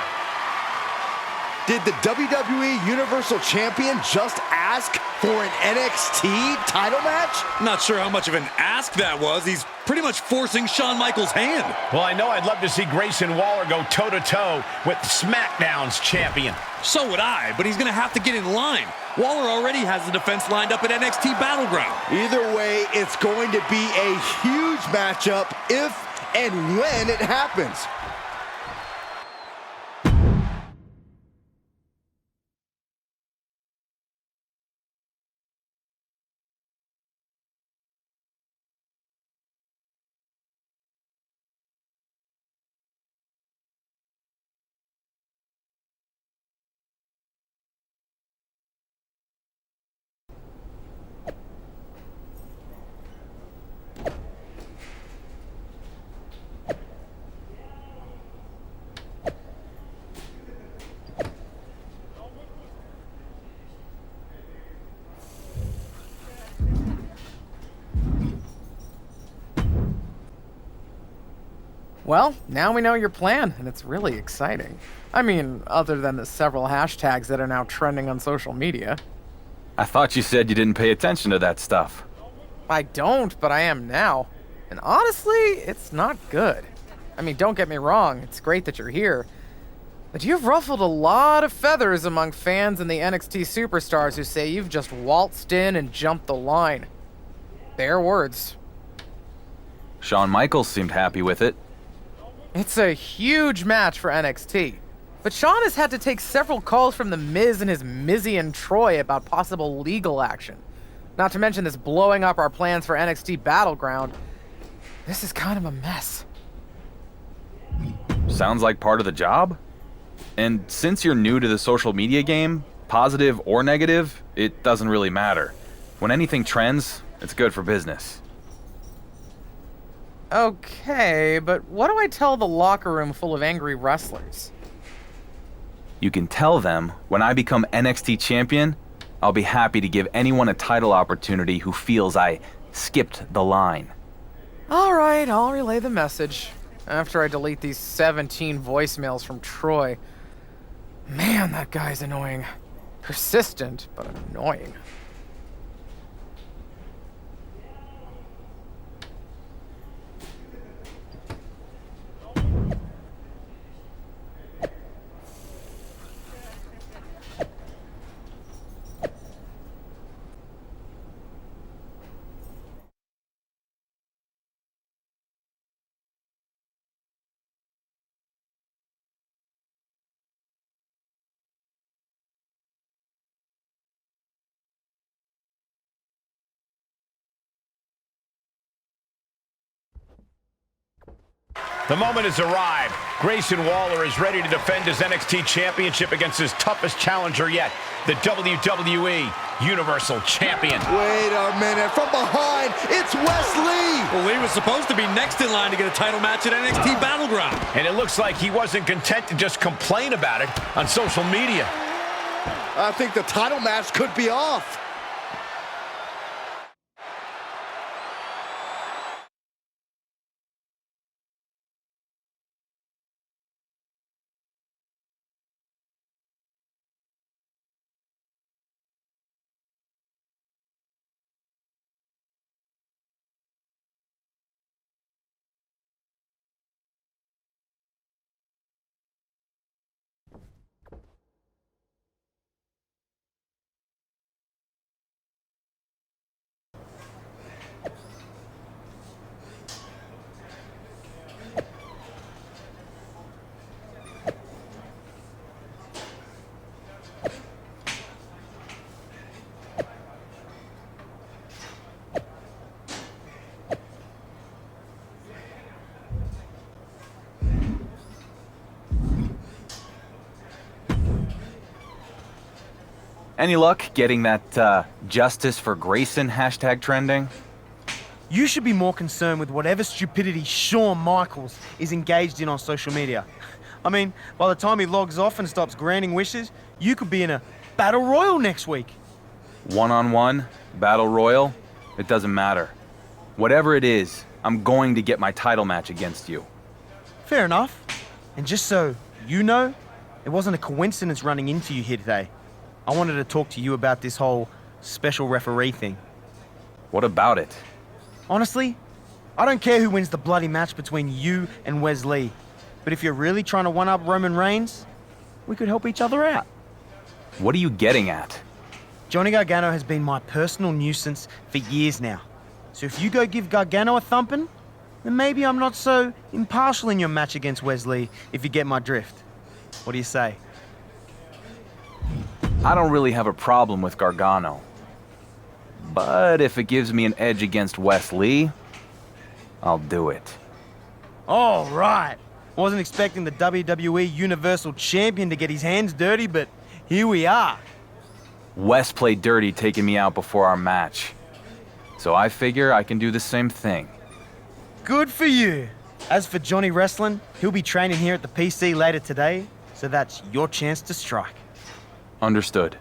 Did the WWE Universal Champion just ask for an NXT title match? Not sure how much of an ask that was. He's pretty much forcing Shawn Michaels' hand. Well, I know I'd love to see Grayson Waller go toe-to-toe with SmackDown's champion. So would I, but he's going to have to get in line. Waller already has the defense lined up at NXT Battleground. Either way, it's going to be a huge matchup if and when it happens. Well, now we know your plan, and it's really exciting. I mean, other than the several hashtags that are now trending on social media. I thought you said you didn't pay attention to that stuff. I don't, but I am now. And honestly, it's not good. I mean, don't get me wrong, it's great that you're here. But you've ruffled a lot of feathers among fans and the NXT superstars who say you've just waltzed in and jumped the line. Their words. Shawn Michaels seemed happy with it. It's a huge match for NXT. But Shawn has had to take several calls from The Miz and his Mizzy and Troy about possible legal action. Not to mention this blowing up our plans for NXT Battleground. This is kind of a mess. Sounds like part of the job? And since you're new to the social media game, positive or negative, it doesn't really matter. When anything trends, it's good for business. Okay, but what do I tell the locker room full of angry wrestlers? You can tell them, when I become NXT Champion, I'll be happy to give anyone a title opportunity who feels I skipped the line. All right, I'll relay the message after I delete these 17 voicemails from Troy. Man, that guy's annoying. Persistent, but annoying. The moment has arrived. Grayson Waller is ready to defend his NXT Championship against his toughest challenger yet, the WWE Universal Champion. Wait a minute, from behind, it's Wes Lee! Well, Lee was supposed to be next in line to get a title match at NXT Battleground. And it looks like he wasn't content to just complain about it on social media. I think the title match could be off. Any luck getting that Justice for Grayson hashtag trending? You should be more concerned with whatever stupidity Shawn Michaels is engaged in on social media. I mean, by the time he logs off and stops granting wishes, you could be in a battle royal next week. One-on-one, battle royal, it doesn't matter. Whatever it is, I'm going to get my title match against you. Fair enough. And just so you know, it wasn't a coincidence running into you here today. I wanted to talk to you about this whole special referee thing. What about it? Honestly, I don't care who wins the bloody match between you and Wes Lee. But if you're really trying to one-up Roman Reigns, we could help each other out. What are you getting at? Johnny Gargano has been my personal nuisance for years now. So if you go give Gargano a thumping, then maybe I'm not so impartial in your match against Wes Lee, if you get my drift. What do you say? I don't really have a problem with Gargano. But if it gives me an edge against Wes Lee, I'll do it. All right. Wasn't expecting the WWE Universal Champion to get his hands dirty, but here we are. Wes played dirty taking me out before our match. So I figure I can do the same thing. Good for you. As for Johnny Wrestling, he'll be training here at the PC later today, so that's your chance to strike. Understood.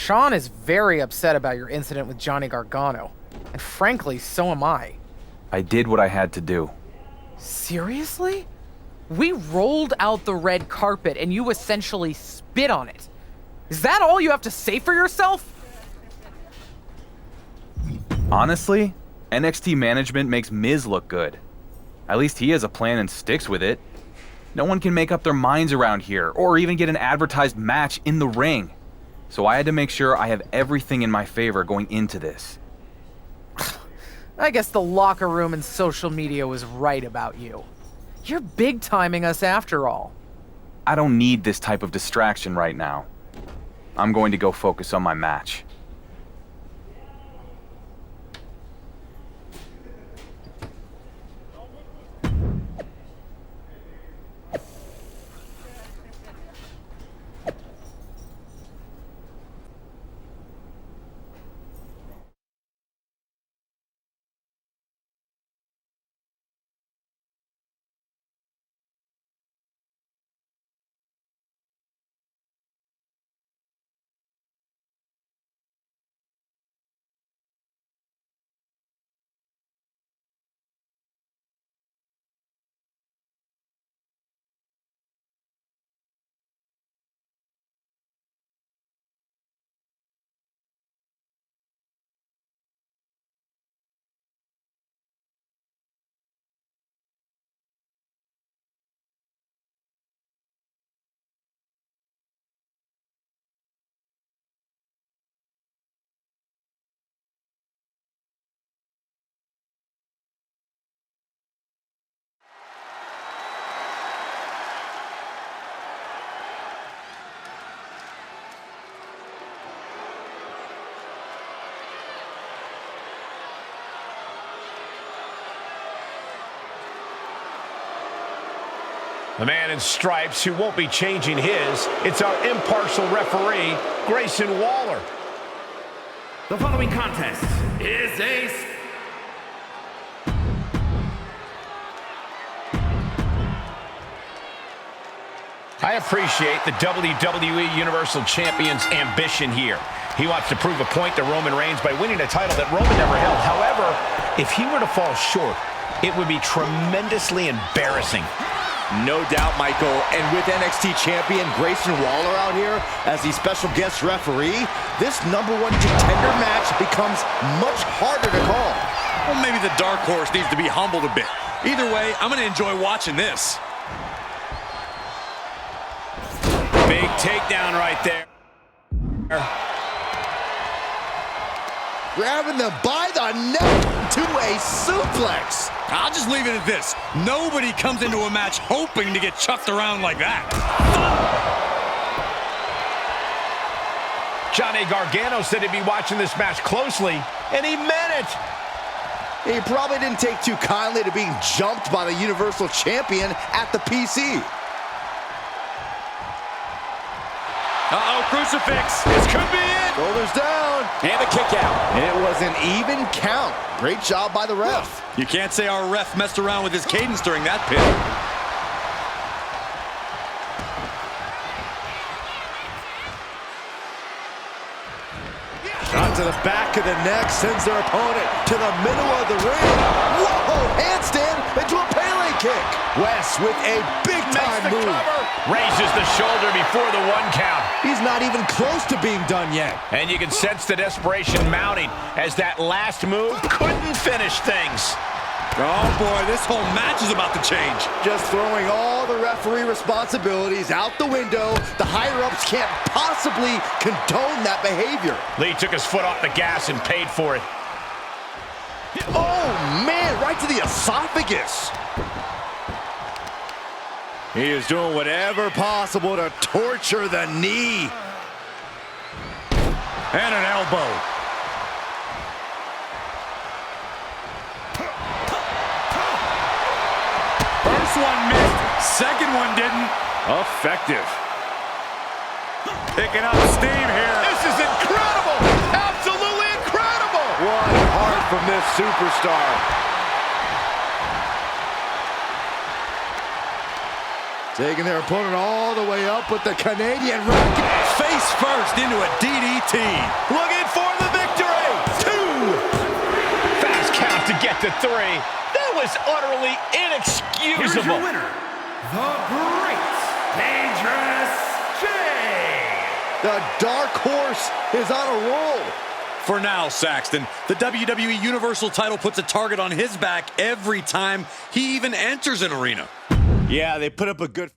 Sean is very upset about your incident with Johnny Gargano. And frankly, so am I. I did what I had to do. Seriously? We rolled out the red carpet and you essentially spit on it. Is that all you have to say for yourself? Honestly, NXT management makes Miz look good. At least he has a plan and sticks with it. No one can make up their minds around here, or even get an advertised match in the ring. So I had to make sure I have everything in my favor going into this. I guess the locker room and social media was right about you. You're big timing us after all. I don't need this type of distraction right now. I'm going to go focus on my match. The man in stripes who won't be changing his. It's our impartial referee, Grayson Waller. The following contest is a... I appreciate the WWE Universal Champion's ambition here. He wants to prove a point to Roman Reigns by winning a title that Roman never held. However, if he were to fall short, it would be tremendously embarrassing. No doubt, Michael. And with NXT Champion Grayson Waller out here as the special guest referee, this #1 contender match becomes much harder to call. Well, maybe the dark horse needs to be humbled a bit. Either way, I'm going to enjoy watching this. Big takedown right there. Grabbing them by the neck to a suplex. I'll just leave it at this. Nobody comes into a match hoping to get chucked around like that. Johnny Gargano said he'd be watching this match closely, and he meant it. He probably didn't take too kindly to being jumped by the Universal Champion at the PC. Uh-oh, crucifix. This could be it. Shoulders down. And a kick out. And it was an even count. Great job by the ref. You can't say our ref messed around with his cadence during that pin. Shot to the back of the neck, sends their opponent to the middle of the ring. Whoa, handstand into a Pele kick. Wes with a big-time move. Cover. Raises the shoulder before the 1 count. He's not even close to being done yet. And you can sense the desperation mounting as that last move couldn't finish things. Oh boy, this whole match is about to change. Just throwing all the referee responsibilities out the window. The higher-ups can't possibly condone that behavior. Lee took his foot off the gas and paid for it. Oh, man, right to the esophagus. He is doing whatever possible to torture the knee. And an elbow. First one missed, second one didn't. Effective. Picking up steam here. This is incredible! Absolutely incredible! What heart from this superstar. Taking their opponent all the way up with the Canadian racket. Face first into a DDT. Looking for the victory! 2! Fast count to get to 3. That was utterly inexcusable. Here's your winner, the Great Dangerous Jay. The dark horse is on a roll. For now, Saxton, the WWE Universal title puts a target on his back every time he even enters an arena. Yeah, they put up a good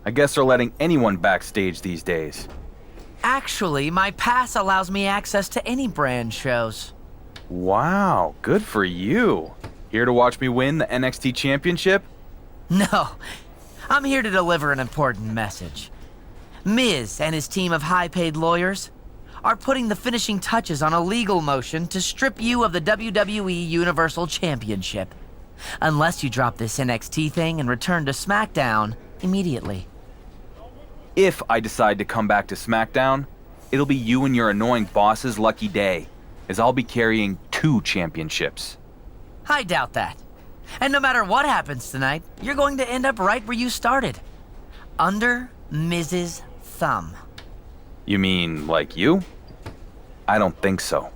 I guess they're letting anyone backstage these days. Actually, my pass allows me access to any brand shows. Wow, good for you. Here to watch me win the NXT Championship? No, I'm here to deliver an important message. Miz and his team of high-paid lawyers are putting the finishing touches on a legal motion to strip you of the WWE Universal Championship. Unless you drop this NXT thing and return to SmackDown immediately. If I decide to come back to SmackDown, it'll be you and your annoying boss's lucky day, as I'll be carrying 2 championships. I doubt that. And no matter what happens tonight, you're going to end up right where you started. Under Miz's thumb. You mean like you? I don't think so.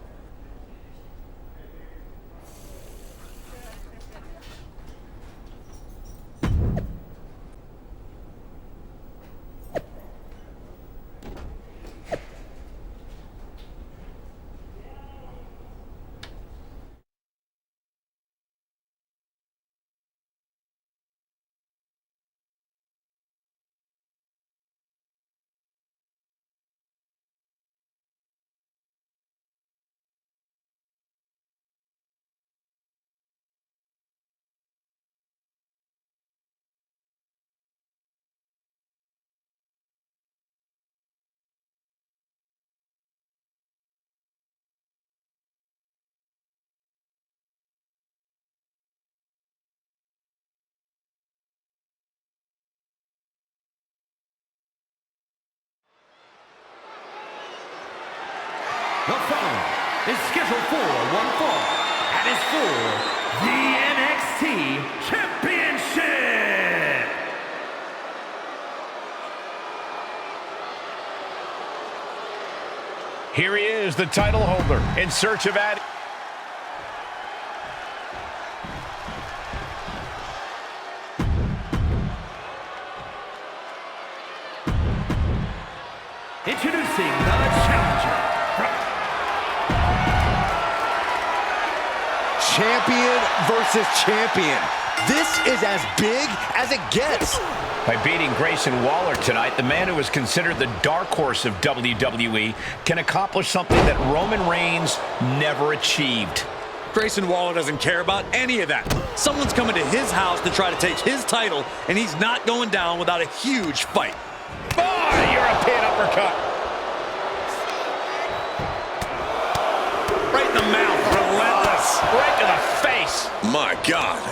The following is scheduled for one fall and is for the NXT Championship. Here he is, the title holder, in search of ad. Introducing the challenger. Champion versus champion. This is as big as it gets. By beating Grayson Waller tonight, the man who is considered the dark horse of WWE can accomplish something that Roman Reigns never achieved. Grayson Waller doesn't care about any of that. Someone's coming to his house to try to take his title, and he's not going down without a huge fight. Oh, European uppercut. Right in the mouth, relentless. Right to the face. My God.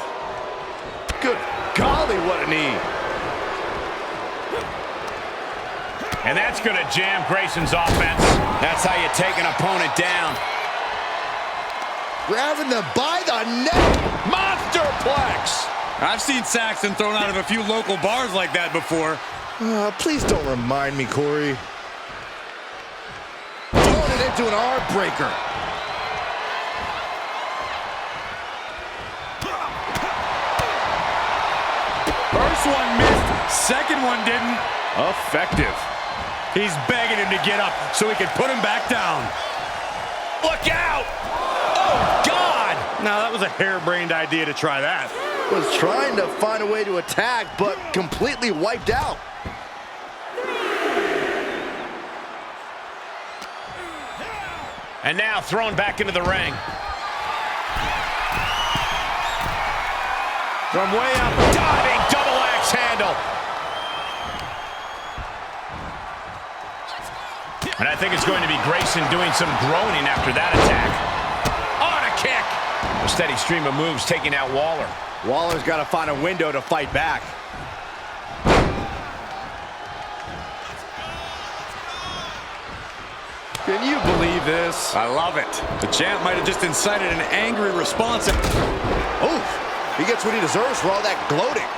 Good golly, what a knee. And that's going to jam Grayson's offense. That's how you take an opponent down. Grabbing them by the neck. Monsterplex. I've seen Saxton thrown out of a few local bars like that before. Please don't remind me, Corey. Throwing it into an arm breaker. First one missed, second one didn't. Effective. He's begging him to get up so he can put him back down. Look out! Oh, God! Now, that was a harebrained idea to try that. Was trying to find a way to attack, but completely wiped out. And now thrown back into the ring. From way up, diving double axe handle. And I think it's going to be Grayson doing some groaning after that attack. On a kick. A steady stream of moves taking out Waller. Waller's got to find a window to fight back. Can you believe this? I love it. The champ might have just incited an angry response. Oof, he gets what he deserves for all that gloating.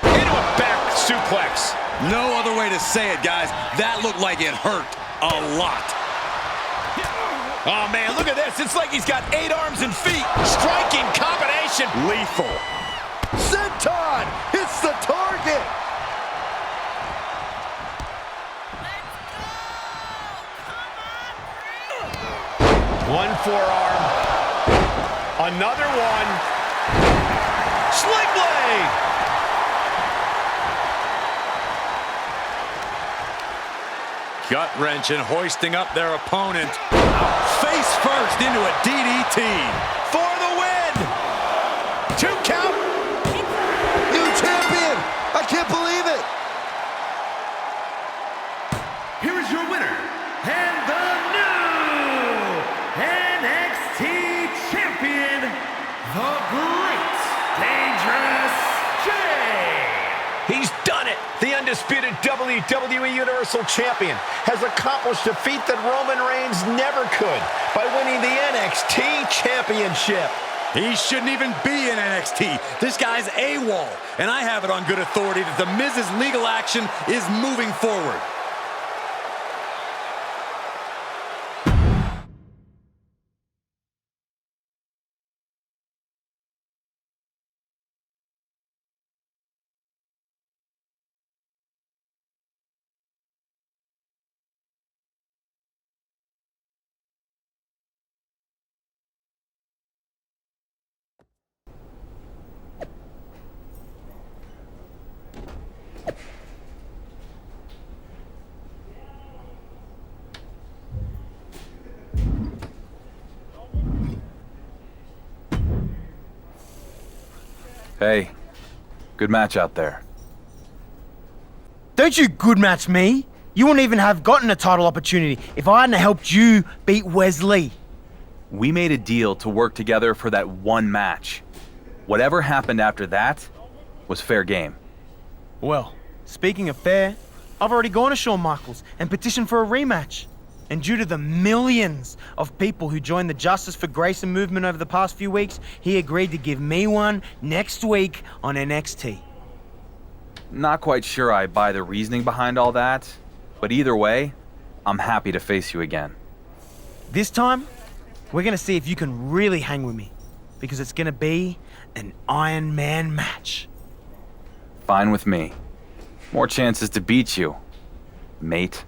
Into a back suplex. No other way to say it, guys. That looked like it hurt a lot. Oh, man, look at this. It's like he's got 8 arms and feet. Striking combination. Lethal. Senton hits the target. One forearm. Another one. Sling blade. Gut-wrenching, hoisting up their opponent. Face first into a DDT. For the win! 2 count. New champion! I can't believe it! Here is your winner, and the new NXT Champion, the Great Dangerous Jay! He's done it! The undisputed WWE Universal Champion has accomplished a feat that Roman Reigns never could by winning the NXT Championship. He shouldn't even be in NXT. This guy's AWOL, and I have it on good authority that The Miz's legal action is moving forward. Hey, good match out there. Don't you good match me. You wouldn't even have gotten a title opportunity if I hadn't helped you beat Wesley. We made a deal to work together for that one match. Whatever happened after that was fair game. Well, speaking of fair, I've already gone to Shawn Michaels and petitioned for a rematch. And due to the millions of people who joined the Justice for Grayson movement over the past few weeks, he agreed to give me one next week on NXT. Not quite sure I buy the reasoning behind all that, but either way, I'm happy to face you again. This time, we're gonna see if you can really hang with me, because it's gonna be an Iron Man match. Fine with me. More chances to beat you, mate.